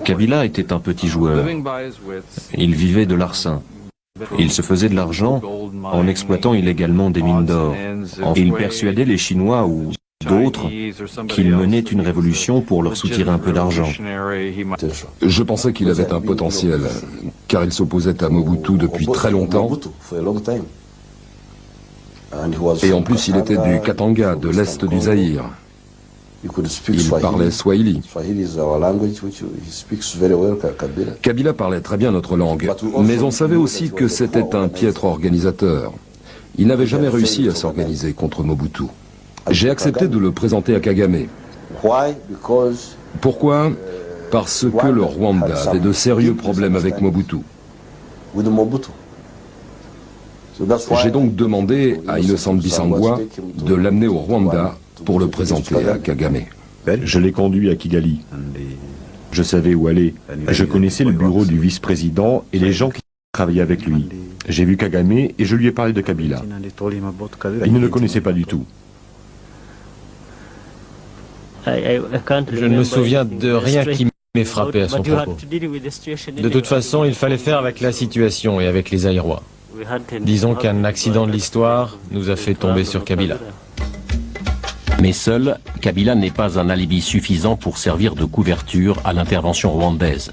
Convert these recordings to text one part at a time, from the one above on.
Kabila était un petit joueur. Il vivait de l'arsen. Il se faisait de l'argent en exploitant illégalement des mines d'or. Il persuadait les Chinois ou d'autres qu'il menait une révolution pour leur soutirer un peu d'argent. Je pensais qu'il avait un potentiel, car il s'opposait à Mobutu depuis très longtemps. Et en plus, il était du Katanga, de l'est du Zaïre. Il parlait Swahili. Kabila parlait très bien notre langue, mais on savait aussi que c'était un piètre organisateur. Il n'avait jamais réussi à s'organiser contre Mobutu. J'ai accepté de le présenter à Kagame. Pourquoi? Parce que le Rwanda avait de sérieux problèmes avec Mobutu. J'ai donc demandé à Innocent Bissangwa de l'amener au Rwanda pour le présenter à Kagame. Je l'ai conduit à Kigali. Je savais où aller. Je connaissais le bureau du vice-président et les gens qui travaillaient avec lui. J'ai vu Kagame et je lui ai parlé de Kabila. Il ne le connaissait pas du tout. Je ne me souviens de rien qui m'ait frappé à son propos. De toute façon, il fallait faire avec la situation et avec les Zaïrois. Disons qu'un accident de l'histoire nous a fait tomber sur Kabila. Mais seul, Kabila n'est pas un alibi suffisant pour servir de couverture à l'intervention rwandaise.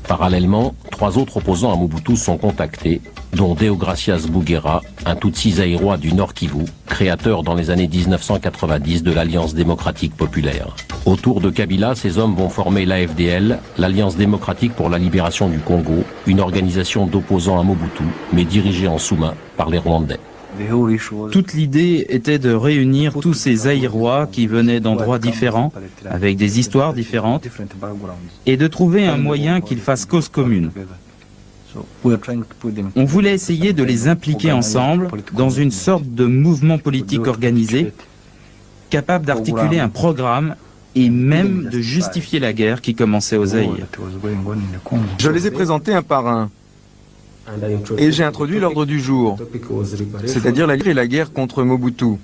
Parallèlement, 3 autres opposants à Mobutu sont contactés, dont Deogracias Bouguera, un Tutsi zaïrois du Nord Kivu, créateur dans les années 1990 de l'Alliance démocratique populaire. Autour de Kabila, ces hommes vont former l'AFDL, l'Alliance démocratique pour la libération du Congo, une organisation d'opposants à Mobutu, mais dirigée en sous-main par les Rwandais. Toute l'idée était de réunir tous ces Zaïrois qui venaient d'endroits différents, avec des histoires différentes, et de trouver un moyen qu'ils fassent cause commune. On voulait essayer de les impliquer ensemble dans une sorte de mouvement politique organisé, capable d'articuler un programme et même de justifier la guerre qui commençait au Zaïre. Je les ai présentés un par un. Et j'ai introduit l'ordre du jour, c'est-à-dire la guerre contre Mobutu.